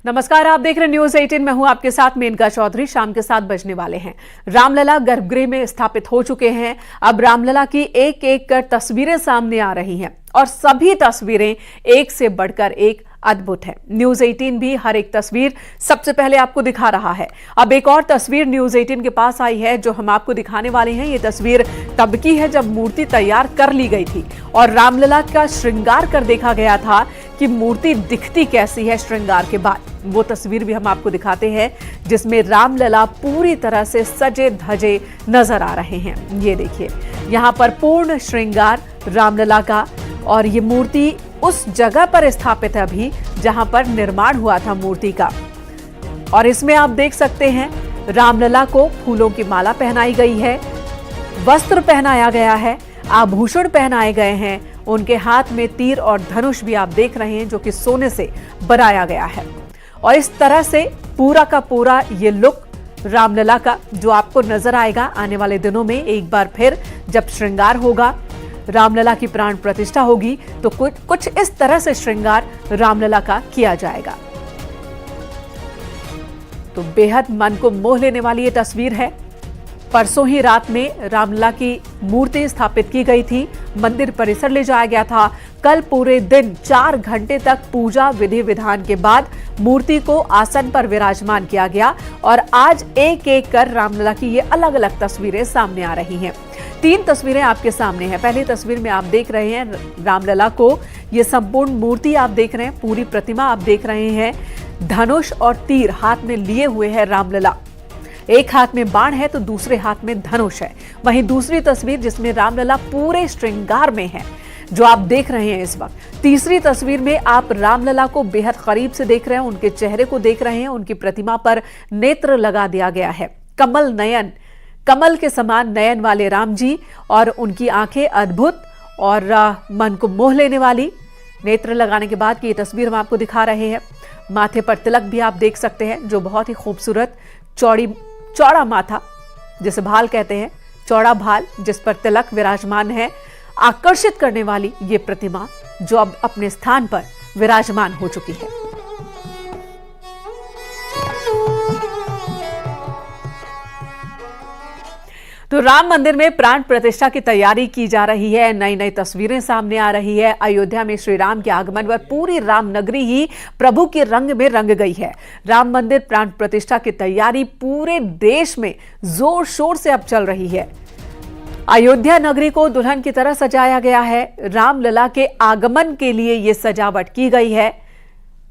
नमस्कार, आप देख रहे हैं न्यूज 18। मैं हूं आपके साथ मेनका चौधरी। शाम के 7 बजने वाले हैं। रामलला गर्भगृह में स्थापित हो चुके हैं। अब रामलला की एक एक कर तस्वीरें सामने आ रही हैं और सभी तस्वीरें एक से बढ़कर एक अद्भुत है। न्यूज 18 भी हर एक तस्वीर सबसे पहले आपको दिखा रहा है। अब एक और तस्वीर न्यूज 18 के पास आई है जो हम आपको दिखाने वाले हैं। ये तस्वीर तब की है जब मूर्ति तैयार कर ली गई थी और रामलला का श्रृंगार कर देखा गया था कि मूर्ति दिखती कैसी है श्रृंगार के बाद। वो तस्वीर भी हम आपको दिखाते हैं जिसमें रामलला पूरी तरह से सजे धजे नजर आ रहे हैं। ये देखिए, यहाँ पर पूर्ण श्रृंगार रामलला का और ये मूर्ति उस जगह पर स्थापित है अभी जहां पर निर्माण हुआ था मूर्ति का। और इसमें आप देख सकते हैं रामलला को फूलों की माला पहनाई गई है, वस्त्र पहनाया गया है, आभूषण पहनाए गए हैं। उनके हाथ में तीर और धनुष भी आप देख रहे हैं जो कि सोने से बनाया गया है। और इस तरह से पूरा का पूरा ये लुक रामलला का जो आपको नजर आएगा आने वाले दिनों में। एक बार फिर जब श्रृंगार होगा, रामलला की प्राण प्रतिष्ठा होगी तो कुछ इस तरह से श्रृंगार रामलला का किया जाएगा। तो बेहद मन को मोह लेने वाली ये तस्वीर है। परसों ही रात में रामलला की मूर्ति स्थापित की गई थी, मंदिर परिसर ले जाया गया था। कल पूरे दिन 4 घंटे तक पूजा विधि विधान के बाद मूर्ति को आसन पर विराजमान किया गया और आज एक एक कर रामलला की ये अलग अलग तस्वीरें सामने आ रही हैं। 3 तस्वीरें आपके सामने हैं। पहली तस्वीर में आप देख रहे हैं रामलला को, ये संपूर्ण मूर्ति आप देख रहे हैं, पूरी प्रतिमा आप देख रहे हैं। धनुष और तीर हाथ में लिए हुए है रामलला। एक हाथ में बाण है तो दूसरे हाथ में धनुष है। वहीं दूसरी तस्वीर जिसमें रामलला पूरे श्रृंगार में है जो आप देख रहे हैं इस वक्त। तीसरी तस्वीर में आप रामलला को बेहद करीब से देख रहे हैं, उनके चेहरे को देख रहे हैं। उनकी प्रतिमा पर नेत्र लगा दिया गया है, कमल नयन, कमल के समान नयन वाले राम जी और उनकी आंखें अद्भुत और मन को मोह लेने वाली। नेत्र लगाने के बाद की ये तस्वीर हम आपको दिखा रहे हैं। माथे पर तिलक भी आप देख सकते हैं जो बहुत ही खूबसूरत चौड़ा माथा जिसे भाल कहते हैं, चौड़ा भाल जिस पर तिलक विराजमान है। आकर्षित करने वाली ये प्रतिमा जो अब अपने स्थान पर विराजमान हो चुकी है। तो राम मंदिर में प्राण प्रतिष्ठा की तैयारी की जा रही है। नई नई तस्वीरें सामने आ रही है। अयोध्या में श्री राम के आगमन पर पूरी राम नगरी ही प्रभु के रंग में रंग गई है। राम मंदिर प्राण प्रतिष्ठा की तैयारी पूरे देश में जोर शोर से अब चल रही है। अयोध्या नगरी को दुल्हन की तरह सजाया गया है। रामलला के आगमन के लिए यह सजावट की गई है।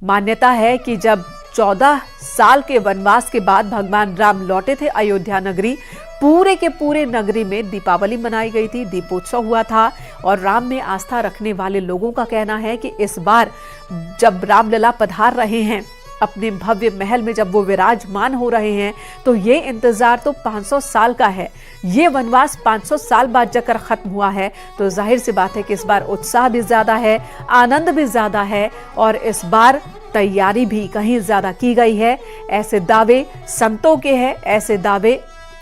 मान्यता है कि जब 14 साल के वनवास के बाद भगवान राम लौटे थे अयोध्या नगरी, पूरे के पूरे नगरी में दीपावली मनाई गई थी, दीपोत्सव हुआ था। और राम में आस्था रखने वाले लोगों का कहना है कि इस बार जब रामलला पधार रहे हैं अपने भव्य महल में, जब वो विराजमान हो रहे हैं, तो ये इंतजार तो 500 साल का है। ये वनवास 500 साल बाद जाकर खत्म हुआ है। तो जाहिर सी बात है कि इस बार उत्साह भी ज्यादा है, आनंद भी ज्यादा है और इस बार तैयारी भी कहीं ज्यादा की गई है। ऐसे दावे संतों के हैं, ऐसे दावे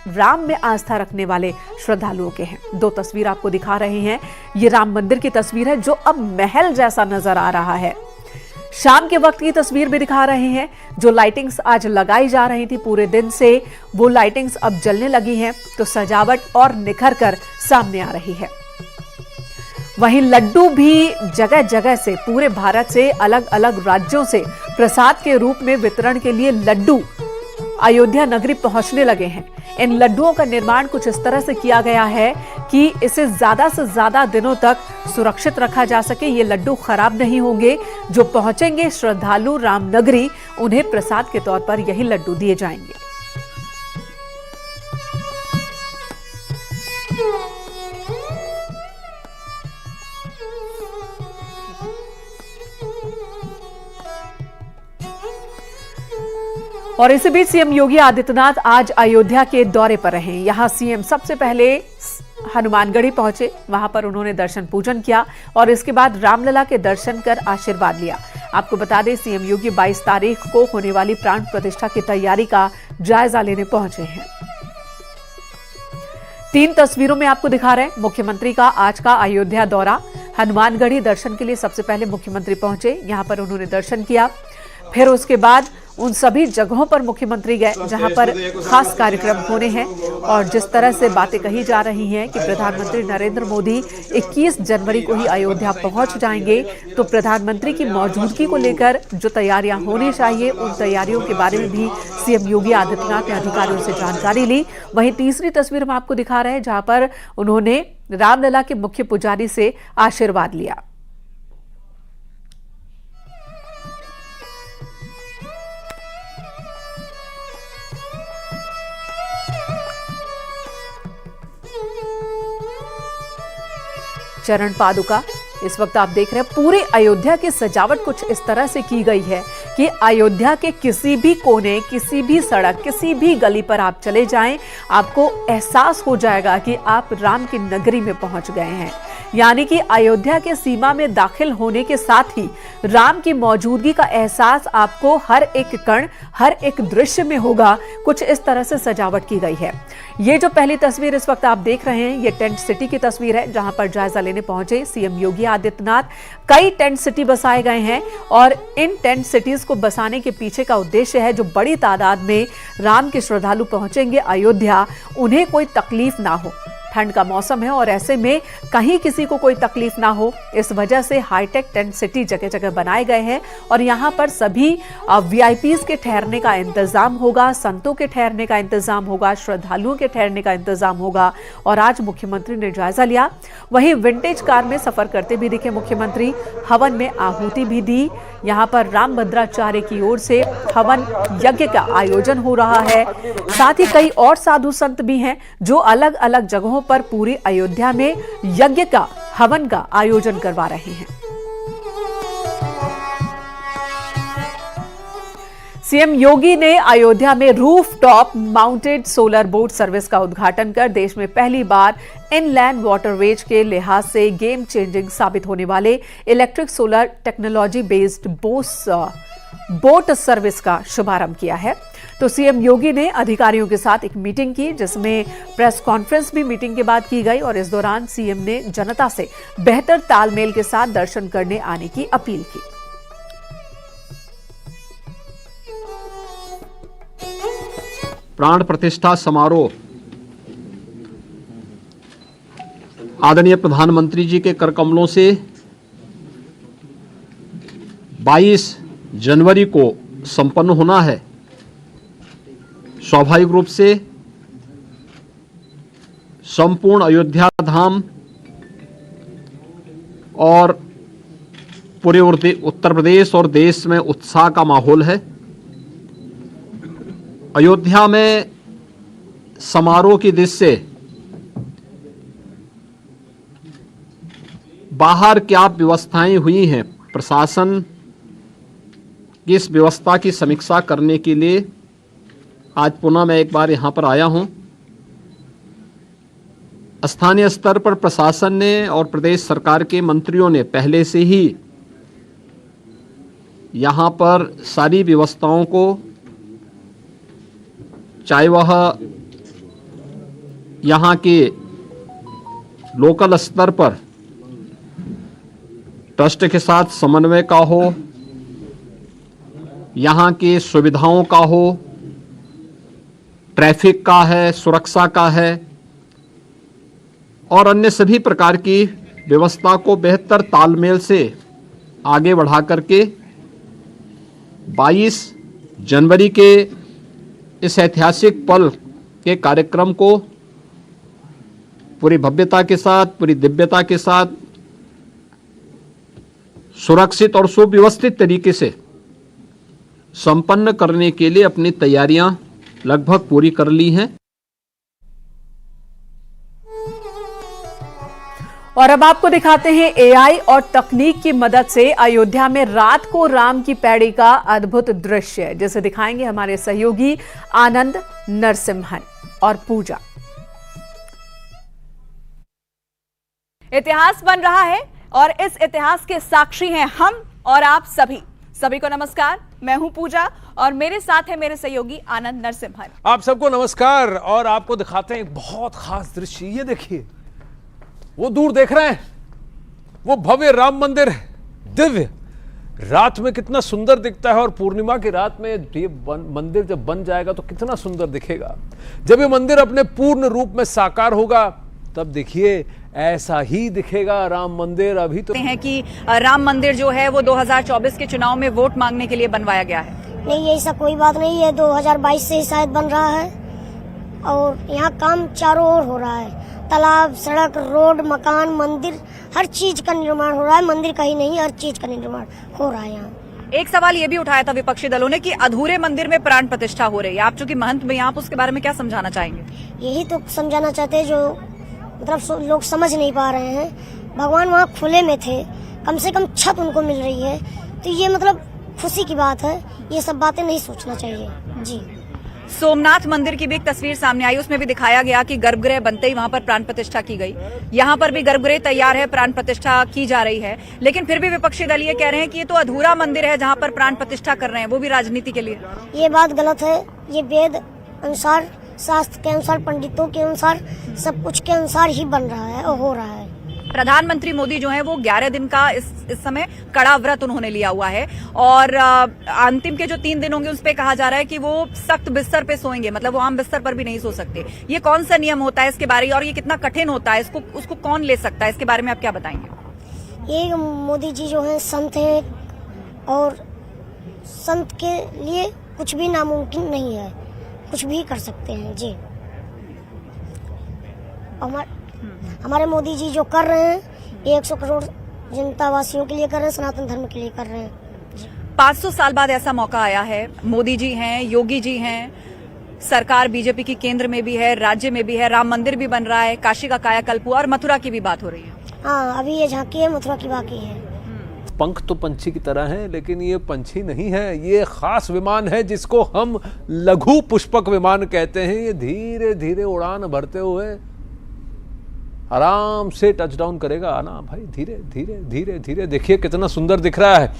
राम में आस्था रखने वाले श्रद्धालुओं के हैं। 2 तस्वीर आपको दिखा रहे हैं। ये राम मंदिर की तस्वीर है जो अब महल जैसा नजर आ रहा है। शाम के वक्त की तस्वीर भी दिखा रहे हैं। जो लाइटिंग्स आज लगाई जा रही थी पूरे दिन से, वो लाइटिंग्स अब जलने लगी हैं तो सजावट और निखर कर सामने आ रही है। वहीं लड्डू भी जगह जगह से, पूरे भारत से, अलग अलग राज्यों से प्रसाद के रूप में वितरण के लिए लड्डू अयोध्या नगरी पहुंचने लगे हैं। इन लड्डुओं का निर्माण कुछ इस तरह से किया गया है कि इसे ज्यादा से ज्यादा दिनों तक सुरक्षित रखा जा सके। ये लड्डू खराब नहीं होंगे। जो पहुंचेंगे श्रद्धालु राम नगरी, उन्हें प्रसाद के तौर पर यही लड्डू दिए जाएंगे। और इसी बीच सीएम योगी आदित्यनाथ आज अयोध्या के दौरे पर रहे। यहां सीएम सबसे पहले हनुमानगढ़ी पहुंचे, वहां पर उन्होंने दर्शन पूजन किया और इसके बाद रामलला के दर्शन कर आशीर्वाद लिया। आपको बता दें सीएम योगी 22 तारीख को होने वाली प्राण प्रतिष्ठा की तैयारी का जायजा लेने पहुंचे हैं। 3 तस्वीरों में आपको दिखा रहे हैं मुख्यमंत्री का आज का अयोध्या दौरा। हनुमानगढ़ी दर्शन के लिए सबसे पहले मुख्यमंत्री पहुंचे, यहां पर उन्होंने दर्शन किया। फिर उसके बाद उन सभी जगहों पर मुख्यमंत्री गए जहां पर खास कार्यक्रम होने हैं। और जिस तरह से बातें कही जा रही हैं कि प्रधानमंत्री नरेंद्र मोदी 21 जनवरी को ही अयोध्या पहुंच जाएंगे, तो प्रधानमंत्री की मौजूदगी को लेकर जो तैयारियां होनी चाहिए उन तैयारियों के बारे में भी सीएम योगी आदित्यनाथ ने अधिकारियों से जानकारी ली। वहीं तीसरी तस्वीर हम आपको दिखा रहे हैं जहां पर उन्होंने रामलला के मुख्य पुजारी से आशीर्वाद लिया। चरण पादुका इस वक्त आप देख रहे हैं। पूरे अयोध्या की सजावट कुछ इस तरह से की गई है कि अयोध्या के किसी भी कोने, किसी भी सड़क, किसी भी गली पर आप चले जाएं, आपको एहसास हो जाएगा कि आप राम की नगरी में पहुंच गए हैं। यानी कि अयोध्या के सीमा में दाखिल होने के साथ ही राम की मौजूदगी का एहसास आपको हर एक कण, हर एक दृश्य में होगा। कुछ इस तरह से सजावट की गई है। ये जो पहली तस्वीर इस वक्त आप देख रहे हैं, ये टेंट सिटी की तस्वीर है जहां पर जायजा लेने पहुंचे सीएम योगी आदित्यनाथ। कई टेंट सिटी बसाए गए हैं और इन टेंट सिटीज को बसाने के पीछे का उद्देश्य है जो बड़ी तादाद में राम के श्रद्धालु पहुंचेंगे अयोध्या, उन्हें कोई तकलीफ ना हो। ठंड का मौसम है और ऐसे में कहीं किसी को कोई तकलीफ ना हो, इस वजह से हाईटेक टेंट सिटी जगह जगह बनाए गए हैं। और यहां पर सभी वीआईपीज के ठहरने का इंतजाम होगा, संतों के ठहरने का इंतजाम होगा, श्रद्धालुओं के ठहरने का इंतजाम होगा। और आज मुख्यमंत्री ने जायजा लिया। वहीं विंटेज कार में सफर करते भी दिखे मुख्यमंत्री, हवन में आहुति भी दी। यहां पर रामभद्राचार्य की ओर से हवन यज्ञ का आयोजन हो रहा है। साथ ही कई और साधु संत भी हैं जो अलग अलग जगहों पर पूरी अयोध्या में यज्ञ का, हवन का आयोजन करवा रहे हैं। सीएम योगी ने अयोध्या में rooftop mounted solar boat service का उद्घाटन कर देश में पहली बार इनलैंड वाटरवेज के लिहाज से गेम चेंजिंग साबित होने वाले electric solar technology based boat service का शुभारंभ किया है। तो सीएम योगी ने अधिकारियों के साथ एक मीटिंग की जिसमें प्रेस कॉन्फ्रेंस भी मीटिंग के बाद की गई और इस दौरान सीएम ने जनता से बेहतर तालमेल के साथ दर्शन करने आने की अपील की। प्राण प्रतिष्ठा समारोह आदरणीय प्रधानमंत्री जी के कर कमलों से 22 जनवरी को संपन्न होना है। स्वाभाविक रूप से संपूर्ण अयोध्या धाम और पूरे उत्तर प्रदेश और देश में उत्साह का माहौल है। अयोध्या में समारोह की दृष्टि से बाहर क्या व्यवस्थाएं हुई हैं, प्रशासन की इस व्यवस्था की समीक्षा करने के लिए आज पुनः मैं एक बार यहां पर आया हूं। स्थानीय स्तर पर प्रशासन ने और प्रदेश सरकार के मंत्रियों ने पहले से ही यहां पर सारी व्यवस्थाओं को, चाहे वह यहां के लोकल स्तर पर ट्रस्ट के साथ समन्वय का हो, यहां की सुविधाओं का हो, ट्रैफिक का है, सुरक्षा का है और अन्य सभी प्रकार की व्यवस्था को बेहतर तालमेल से आगे बढ़ा करके 22 जनवरी के इस ऐतिहासिक पल के कार्यक्रम को पूरी भव्यता के साथ, पूरी दिव्यता के साथ, सुरक्षित और सुव्यवस्थित तरीके से संपन्न करने के लिए अपनी तैयारियां लगभग पूरी कर ली हैं। और अब आपको दिखाते हैं एआई और तकनीक की मदद से अयोध्या में रात को राम की पैड़ी का अद्भुत दृश्य, जिसे दिखाएंगे हमारे सहयोगी आनंद नरसिम्हन और पूजा। इतिहास बन रहा है और इस इतिहास के साक्षी हैं हम और आप सभी को नमस्कार। मैं हूं पूजा और मेरे साथ है मेरे सहयोगी आनंद नरसिम्हन। आप सबको नमस्कार और आपको दिखाते हैं एक बहुत खास दृश्य। ये देखिए, वो दूर देख रहे हैं, वो भव्य राम मंदिर, दिव्य रात में कितना सुंदर दिखता है और पूर्णिमा की रात में ये मंदिर जब बन जाएगा तो कितना सुंदर दिखेगा। जब ये मंदिर अपने पूर्ण रूप में साकार होगा तब देखिए ऐसा ही दिखेगा राम मंदिर। अभी तो हैं कि राम मंदिर जो है वो 2024 के चुनाव में वोट मांगने के लिए बनवाया गया है। नहीं, ऐसा कोई बात नहीं है। 2022 से ही शायद बन रहा है और यहाँ काम चारों ओर हो रहा है। तालाब, सड़क, रोड, मकान, मंदिर, हर चीज का निर्माण हो रहा है। मंदिर का ही नहीं, हर चीज का निर्माण हो रहा है यहाँ। एक सवाल ये भी उठाया था विपक्षी दलों ने कि अधूरे मंदिर में प्राण प्रतिष्ठा हो रही है। आप चूंकि महंत में, आप उसके बारे में क्या समझाना चाहेंगे? यही तो समझाना चाहते हैं, जो मतलब लोग समझ नहीं पा रहे हैं। भगवान वहाँ खुले में थे, कम से कम छत उनको मिल रही है, तो ये मतलब खुशी की बात है। ये सब बातें नहीं सोचना चाहिए जी। सोमनाथ मंदिर की भी एक तस्वीर सामने आई, उसमें भी दिखाया गया कि गर्भगृह बनते ही वहां पर प्राण प्रतिष्ठा की गई। यहाँ पर भी गर्भगृह तैयार है, प्राण प्रतिष्ठा की जा रही है, लेकिन फिर भी विपक्षी दल ये कह रहे हैं कि ये तो अधूरा मंदिर है जहाँ पर प्राण प्रतिष्ठा कर रहे हैं, वो भी राजनीति के लिए। ये बात गलत है। ये वेद अनुसार, शास्त्र के अनुसार, पंडितों के अनुसार, सब कुछ के अनुसार ही बन रहा है और हो रहा है। प्रधानमंत्री मोदी जो है वो 11 दिन का इस समय कड़ा व्रत उन्होंने लिया हुआ है और अंतिम के जो 3 दिन होंगे उस पे कहा जा रहा है कि वो सख्त बिस्तर पे सोएंगे, मतलब वो आम बिस्तर पर भी नहीं सो सकते। ये कौन सा नियम होता है इसके बारे, और ये कितना कठिन होता है, उसको कौन ले सकता है, इसके बारे में आप क्या बताएंगे? ये मोदी जी जो है संत है और संत के लिए कुछ भी नामुमकिन नहीं है, कुछ भी कर सकते हैं जी। हमारे मोदी जी जो कर रहे हैं, 100 करोड़ जनता वासियों के लिए कर रहे हैं, सनातन धर्म के लिए कर रहे हैं। 500 साल बाद ऐसा मौका आया है। मोदी जी हैं, योगी जी हैं, सरकार बीजेपी की केंद्र में भी है, राज्य में भी है, राम मंदिर भी बन रहा है, काशी का कायाकल्प हुआ और मथुरा की भी बात हो रही है। हाँ, अभी ये झांकी है, मथुरा की बाकी है। पंख तो पंछी की तरह है, लेकिन ये पंछी नहीं है, ये खास विमान है जिसको हम लघु पुष्पक विमान कहते हैं। ये धीरे धीरे उड़ान भरते हुए आराम से टच डाउन करेगा। आना भाई, धीरे धीरे धीरे धीरे। देखिए कितना सुंदर दिख रहा है।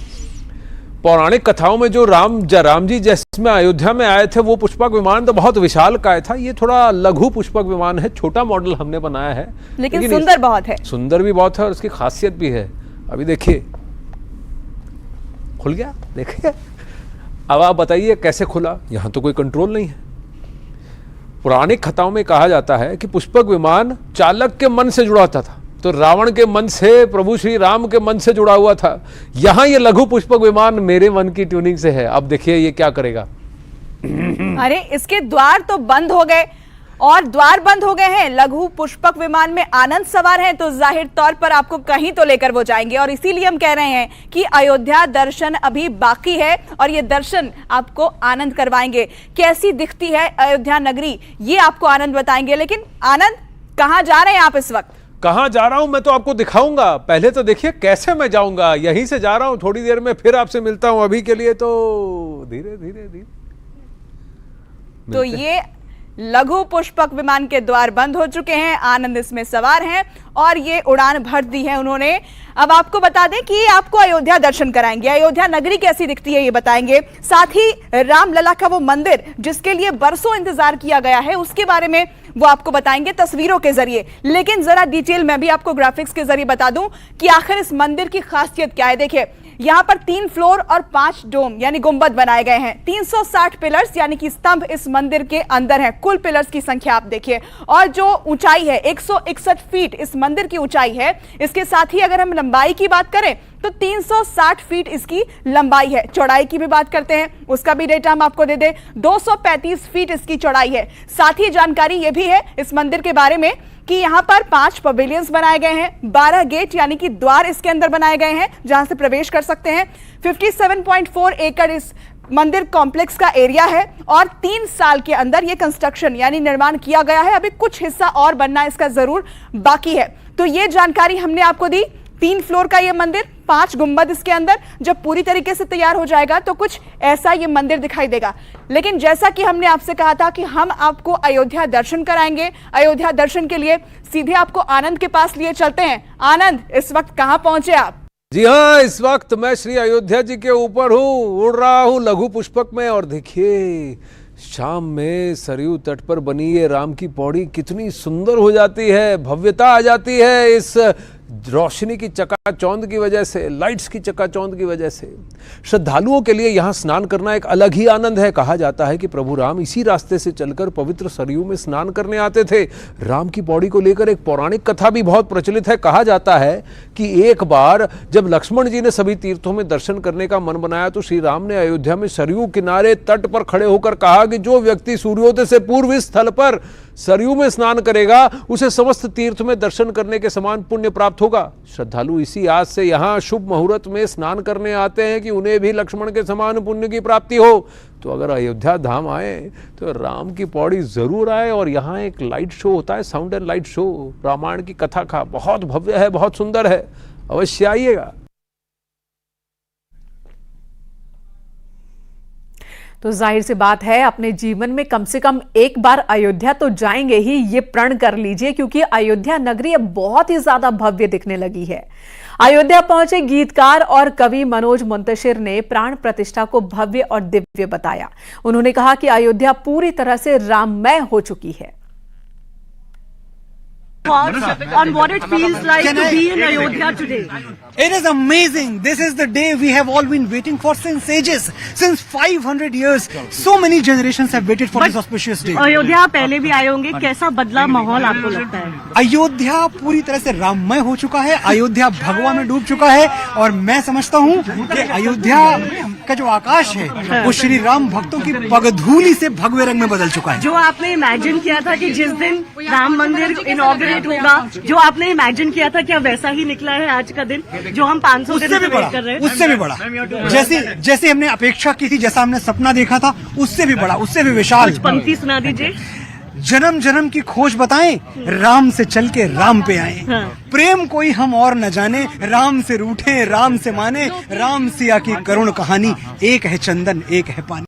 पौराणिक कथाओं में जो राम जी जिसमें अयोध्या में आए थे वो पुष्पक विमान तो बहुत विशाल काय था। ये थोड़ा लघु पुष्पक विमान है, छोटा मॉडल हमने बनाया है, लेकिन सुंदर बहुत है। सुंदर भी बहुत है और उसकी खासियत भी है। अभी देखिए खुल गया, देखिए। अब आप बताइए कैसे खुला? यहां तो कोई कंट्रोल नहीं है। पुराणिक कथाओं में कहा जाता है कि पुष्पक विमान चालक के मन से जुड़ा होता था, तो रावण के मन से, प्रभु श्री राम के मन से जुड़ा हुआ था। यहां ये लघु पुष्पक विमान मेरे मन की ट्यूनिंग से है। अब देखिए ये क्या करेगा। अरे इसके द्वार तो बंद हो गए, और द्वार बंद हो गए हैं। लघु पुष्पक विमान में आनंद सवार हैं, तो जाहिर तौर पर आपको कहीं तो लेकर वो जाएंगे। और इसीलिए हम कह रहे हैं कि अयोध्या दर्शन अभी बाकी है और ये दर्शन आपको आनंद करवाएंगे। कैसी दिखती है अयोध्या नगरी, ये आपको आनंद बताएंगे। लेकिन आनंद, कहां जा रहे हैं आप इस वक्त? कहां जा रहा हूं मैं तो आपको दिखाऊंगा। पहले तो देखिए कैसे मैं जाऊंगा। यहीं से जा रहा हूं, थोड़ी देर में फिर आपसे मिलता हूं। अभी के लिए तो धीरे धीरे धीरे। तो ये लघु पुष्पक विमान के द्वार बंद हो चुके हैं, आनंद इसमें सवार हैं और ये उड़ान भर दी है उन्होंने। अब आपको बता दें कि आपको अयोध्या दर्शन कराएंगे, अयोध्या नगरी कैसी दिखती है ये बताएंगे, साथ ही रामलला का वो मंदिर जिसके लिए बरसों इंतजार किया गया है उसके बारे में वो आपको बताएंगे तस्वीरों के जरिए। लेकिन जरा डिटेल में भी आपको ग्राफिक्स के जरिए बता दूं कि आखिर इस मंदिर की खासियत क्या है। देखिए यहां पर 3 फ्लोर और 5 डोम यानी गुंबद बनाए गए हैं। 360 पिलर्स यानी कि स्तंभ इस मंदिर के अंदर हैं। कुल पिलर्स की संख्या आप देखिए, और जो ऊंचाई है 161 फीट इस मंदिर की ऊंचाई है। इसके साथ ही अगर हम लंबाई की बात करें तो 360 फीट इसकी लंबाई है। चौड़ाई की भी बात करते हैं, उसका भी डेटा हम आपको दे दें, 235 फीट इसकी चौड़ाई है। साथ ही जानकारी यह भी है इस मंदिर के बारे में कि यहां पर 5 पवेलियंस बनाए गए हैं, 12 गेट यानी कि द्वार इसके अंदर बनाए गए हैं जहां से प्रवेश कर सकते हैं। 57.4 एकड़ इस मंदिर कॉम्प्लेक्स का एरिया है और 3 साल के अंदर यह कंस्ट्रक्शन यानी निर्माण किया गया है। अभी कुछ हिस्सा और बनना इसका जरूर बाकी है। तो यह जानकारी हमने आपको दी। 3 फ्लोर का यह मंदिर, 5 गुंबद इसके अंदर। जब पूरी तरीके से तैयार हो जाएगा तो कुछ ऐसा ये मंदिर दिखाई देगा। लेकिन जैसा कि हमने आपसे कहा था कि हम आपको अयोध्या दर्शन कराएंगे, अयोध्या दर्शन के लिए सीधे आपको आनंद के पास लिए चलते हैं। आनंद, इस वक्त कहां पहुंचे आप? जी हाँ, इस वक्त मैं श्री अयोध्या जी के ऊपर हूँ, उड़ रहा हूँ लघु पुष्पक में। और देखिए शाम में सरयू तट पर बनी ये राम की पौड़ी कितनी सुंदर हो जाती है, भव्यता आ जाती है इस रोशनी की चकाचौंध की वजह से, लाइट्स की चकाचौंध की वजह से श्रद्धालुओं के लिए यहाँ स्नान करना एक अलग ही आनंद है। कहा जाता है कि प्रभु राम इसी रास्ते से चलकर पवित्र सरयू में स्नान करने आते थे। राम की पौड़ी को लेकर एक पौराणिक कथा भी बहुत प्रचलित है। कहा जाता है कि एक बार जब लक्ष्मण जी ने सभी तीर्थों में दर्शन करने का मन बनाया तो श्री राम ने अयोध्या में सरयू किनारे तट पर खड़े होकर कहा कि जो व्यक्ति सूर्योदय से पूर्व इस स्थल पर सरयू में स्नान करेगा उसे समस्त तीर्थ में दर्शन करने के समान पुण्य प्राप्त होगा। श्रद्धालु इसी आस से यहाँ शुभ मुहूर्त में स्नान करने आते हैं कि उन्हें भी लक्ष्मण के समान पुण्य की प्राप्ति हो। तो अगर अयोध्या धाम आए तो राम की पौड़ी जरूर आए और यहाँ एक लाइट शो होता है, sound and light show, Ramayana की कथा का बहुत भव्य है, बहुत सुंदर है, अवश्य आइएगा। तो जाहिर सी बात है अपने जीवन में कम से कम एक बार अयोध्या तो जाएंगे ही, ये प्रण कर लीजिए, क्योंकि अयोध्या नगरी अब बहुत ही ज्यादा भव्य दिखने लगी है। अयोध्या पहुंचे गीतकार और कवि मनोज मुंतशिर ने प्राण प्रतिष्ठा को भव्य और दिव्य बताया। उन्होंने कहा कि अयोध्या पूरी तरह से राममय हो चुकी है। On what it feels like to be in Ayodhya today. It is amazing. This is the day we have all been waiting for since ages. Since 500 years, so many generations have waited for this auspicious day. Ayodhya पहले भी आए होंगे, कैसा बदला माहौल आपको लगता है? अयोध्या पूरी तरह से राममय हो चुका है। अयोध्या भगवा में डूब चुका है और मैं समझता हूँ कि अयोध्या का जो आकाश है वो श्री राम भक्तों की पगधूली से भगवे रंग में बदल चुका है। जो आपने इमेजिन किया था कि जिस दिन राम मंदिर इनॉग्रेट होगा, जो आपने इमेजिन किया था, क्या वैसा ही निकला है आज का दिन जो हम 500 दिन से वेट कर रहे हैं? उससे भी बड़ा, जैसे हमने अपेक्षा की थी, जैसा हमने सपना देखा था, उससे भी बड़ा, उससे भी विशाल। कुछ पंक्ति सुना दीजिए। जन्म जन्म की खोज बताएं, राम से चल के राम पे आए। प्रेम कोई हम और न जाने, राम से रूठे राम से माने, राम सिया की करुण कहानी, एक है चंदन एक है पानी।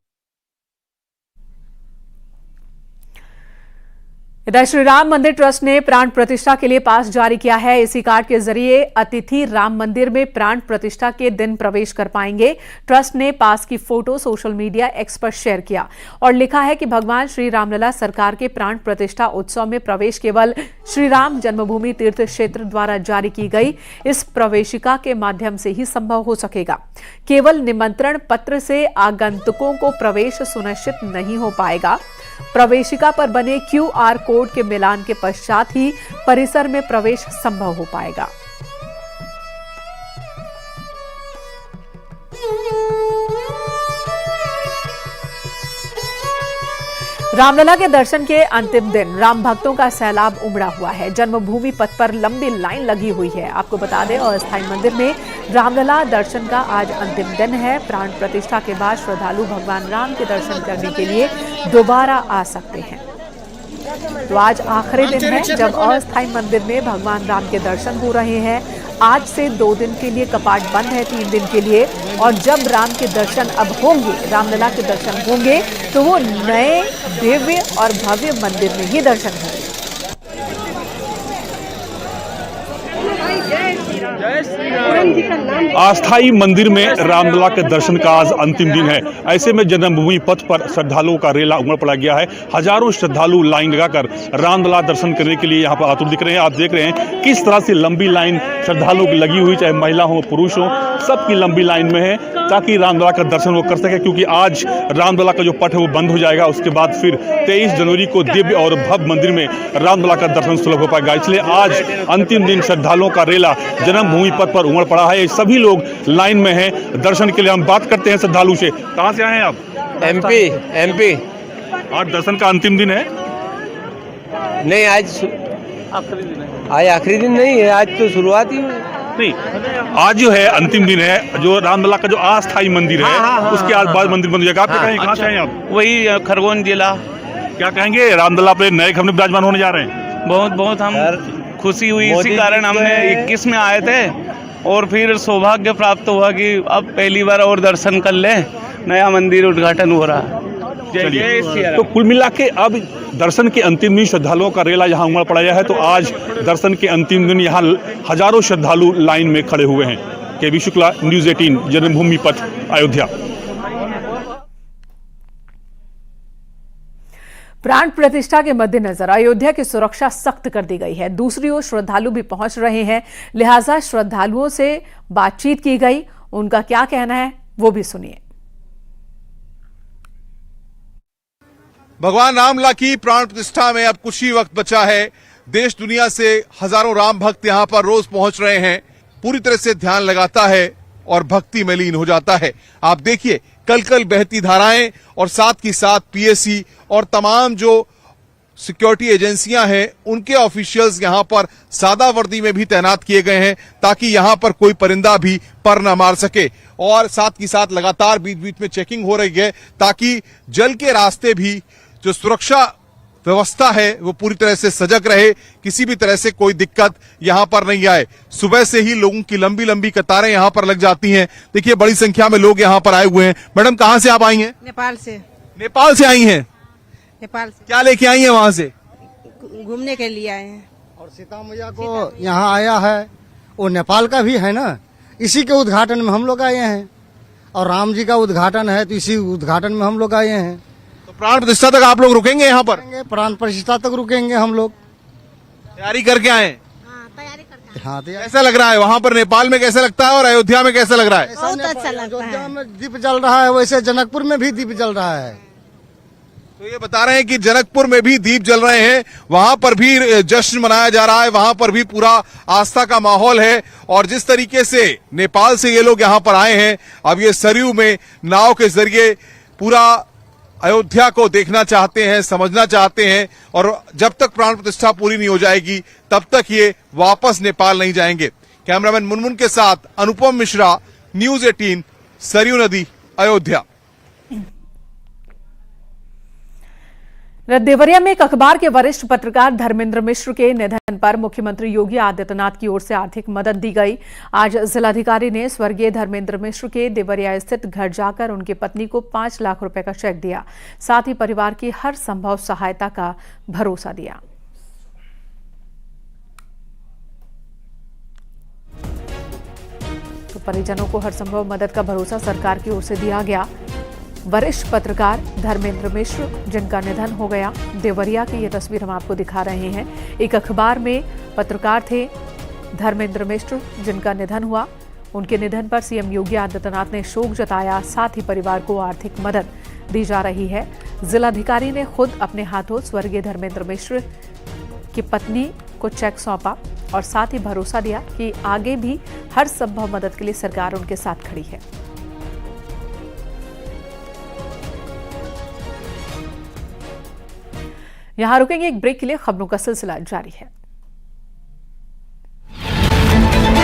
इधर श्री राम मंदिर ट्रस्ट ने प्राण प्रतिष्ठा के लिए पास जारी किया है। इसी कार्ड के जरिए अतिथि राम मंदिर में प्राण प्रतिष्ठा के दिन प्रवेश कर पाएंगे। ट्रस्ट ने पास की फोटो सोशल मीडिया एक्स पर शेयर किया और लिखा है कि भगवान श्री रामलला सरकार के प्राण प्रतिष्ठा उत्सव में प्रवेश केवल श्री राम जन्मभूमि तीर्थ क्षेत्र द्वारा जारी की गई इस प्रवेशिका के माध्यम से ही संभव हो सकेगा। केवल निमंत्रण पत्र से आगंतुकों को प्रवेश सुनिश्चित नहीं हो पाएगा। प्रवेशिका पर बने QR कोड के मिलान के पश्चात ही परिसर में प्रवेश संभव हो पाएगा। रामलला के दर्शन के अंतिम दिन राम भक्तों का सैलाब उमड़ा हुआ है। जन्मभूमि पथ पर लंबी लाइन लगी हुई है। आपको बता दें अस्थायी मंदिर में रामलला दर्शन का आज अंतिम दिन है। प्राण प्रतिष्ठा के बाद श्रद्धालु भगवान राम के दर्शन करने के लिए दोबारा आ सकते हैं। तो आज आखिरी दिन है जब अस्थायी मंदिर में भगवान राम के दर्शन हो रहे हैं। आज से 2 दिन के लिए कपाट बंद है, 3 दिन के लिए, और जब राम के दर्शन अब होंगे, रामलला के दर्शन होंगे, तो वो नए दिव्य और भव्य मंदिर में ही दर्शन होंगे। अस्थाई मंदिर में रामलला के दर्शन का आज अंतिम दिन है। ऐसे में जन्मभूमि पथ पर श्रद्धालुओं का रेला उमड़ पड़ा गया है। हजारों श्रद्धालु लाइन लगाकर रामलला दर्शन करने के लिए यहाँ पर आतुर दिख रहे हैं। आप देख रहे हैं किस तरह से लंबी लाइन श्रद्धालुओं की लगी हुई, चाहे महिला हो पुरुष हो, सबकी लंबी लाइन में है ताकि रामलला का दर्शन वो कर सके, क्योंकि आज रामलला का जो पट है वो बंद हो जाएगा। उसके बाद फिर 23 जनवरी को दिव्य और भव्य मंदिर में रामलला का दर्शन सुलभ हो पाएगा। इसलिए आज अंतिम दिन श्रद्धालुओं का रेला जन्मभूमि पथ पर उमड़ पड़ा है। सभी लोग लाइन में हैं दर्शन के लिए। हम बात करते हैं श्रद्धालु से। कहाँ से आए हैं आप? एमपी। आज दर्शन का अंतिम दिन है? नहीं, आज आखिरी दिन नहीं है, आज तो शुरुआत ही नहीं। आज जो है अंतिम दिन है, जो रामलला का जो अस्थाई मंदिर है उसके आज बाद मंदिर बंद हो जाएगा। आप कहाँ से आए आप? वही खरगोन जिला। क्या कहेंगे, रामलला पे नए खंड विराजमान होने जा रहे हैं? बहुत हम खुशी हुई, इसी कारण हमने 21 में आए थे और फिर सौभाग्य प्राप्त हुआ कि अब पहली बार और दर्शन कर ले, नया मंदिर उद्घाटन हो रहा है। तो कुल मिला के अब दर्शन के अंतिम दिन श्रद्धालुओं का रेला यहाँ उमड़ पड़ा है। तो आज दर्शन के अंतिम दिन यहाँ हजारों श्रद्धालु लाइन में खड़े हुए हैं। केबी शुक्ला, न्यूज़ 18, जन्मभूमि पथ, अयोध्या। प्राण प्रतिष्ठा के मद्देनजर अयोध्या की सुरक्षा सख्त कर दी गई है। दूसरी ओर श्रद्धालु भी पहुंच रहे हैं, लिहाजा श्रद्धालुओं से बातचीत की गई। उनका क्या कहना है वो भी सुनिए। भगवान रामलला की प्राण प्रतिष्ठा में अब कुछ ही वक्त बचा है। देश दुनिया से हजारों राम भक्त यहां पर रोज पहुंच रहे हैं। पूरी तरह से ध्यान लगाता है और भक्ति में लीन हो जाता है। आप देखिए कल कल बहती धाराएं और साथ ही साथ पीएसी और तमाम जो सिक्योरिटी एजेंसियां हैं उनके ऑफिशियल्स यहां पर सादा वर्दी में भी तैनात किए गए हैं ताकि यहां पर कोई परिंदा भी पर न मार सके। और साथ ही साथ लगातार बीच बीच में चेकिंग हो रही है ताकि जल के रास्ते भी जो सुरक्षा व्यवस्था है वो पूरी तरह से सजग रहे, किसी भी तरह से कोई दिक्कत यहां पर नहीं आए। सुबह से ही लोगों की लंबी लंबी कतारें यहां पर लग जाती हैं। देखिए बड़ी संख्या में लोग यहां पर आए हुए हैं। मैडम कहां से आप आई हैं? नेपाल से। नेपाल से आई हैं? नेपाल से क्या लेके आई हैं वहां से? घूमने के लिए आए हैं। और सीता मैया को यहाँ आया है, वो नेपाल का भी है ना, इसी के उद्घाटन में हम लोग आए हैं। और राम जी का उद्घाटन है तो इसी उद्घाटन में हम लोग आए हैं। तो प्राण प्रतिष्ठा तक आप लोग रुकेंगे यहाँ पर? प्राण प्रतिष्ठा तक रुकेंगे हम लोग। तैयारी करके आए? हाँ, कैसा लग रहा है वहाँ पर? नेपाल में कैसा लगता है और अयोध्या में कैसा लग रहा है? बहुत अच्छा लगता है। अयोध्या में दीप जल रहा है, वैसे जनकपुर में भी दीप जल रहा है। तो ये बता रहे हैं कि जनकपुर में भी दीप जल रहे हैं, वहां पर भी जश्न मनाया जा रहा है, वहां पर भी पूरा आस्था का माहौल है। और जिस तरीके से नेपाल से ये लोग यहां पर आए हैं, अब ये सरयू में नाव के जरिए पूरा अयोध्या को देखना चाहते हैं, समझना चाहते हैं। और जब तक प्राण प्रतिष्ठा पूरी नहीं हो जाएगी तब तक ये वापस नेपाल नहीं जाएंगे। कैमरामैन मुनमुन के साथ अनुपम मिश्रा, न्यूज 18, सरयू नदी, अयोध्या। देवरिया में एक अखबार के वरिष्ठ पत्रकार धर्मेंद्र मिश्र के निधन पर मुख्यमंत्री योगी आदित्यनाथ की ओर से आर्थिक मदद दी गई। आज जिलाधिकारी ने स्वर्गीय धर्मेंद्र मिश्र के देवरिया स्थित घर जाकर उनकी पत्नी को 5 लाख रुपए का चेक दिया। साथ ही परिवार की हर संभव सहायता का भरोसा दिया। तो परिजनों को हर संभव मदद का भरोसा सरकार की ओर से दिया गया। वरिष्ठ पत्रकार धर्मेंद्र मिश्र जिनका निधन हो गया, देवरिया की ये तस्वीर हम आपको दिखा रहे हैं। एक अखबार में पत्रकार थे धर्मेंद्र मिश्र जिनका निधन हुआ। उनके निधन पर सीएम योगी आदित्यनाथ ने शोक जताया। साथ ही परिवार को आर्थिक मदद दी जा रही है। जिलाधिकारी ने खुद अपने हाथों स्वर्गीय धर्मेंद्र मिश्र की पत्नी को चेक सौंपा और साथ ही भरोसा दिया कि आगे भी हर संभव मदद के लिए सरकार उनके साथ खड़ी है। यहां रुकेंगे एक ब्रेक के लिए, खबरों का सिलसिला जारी है।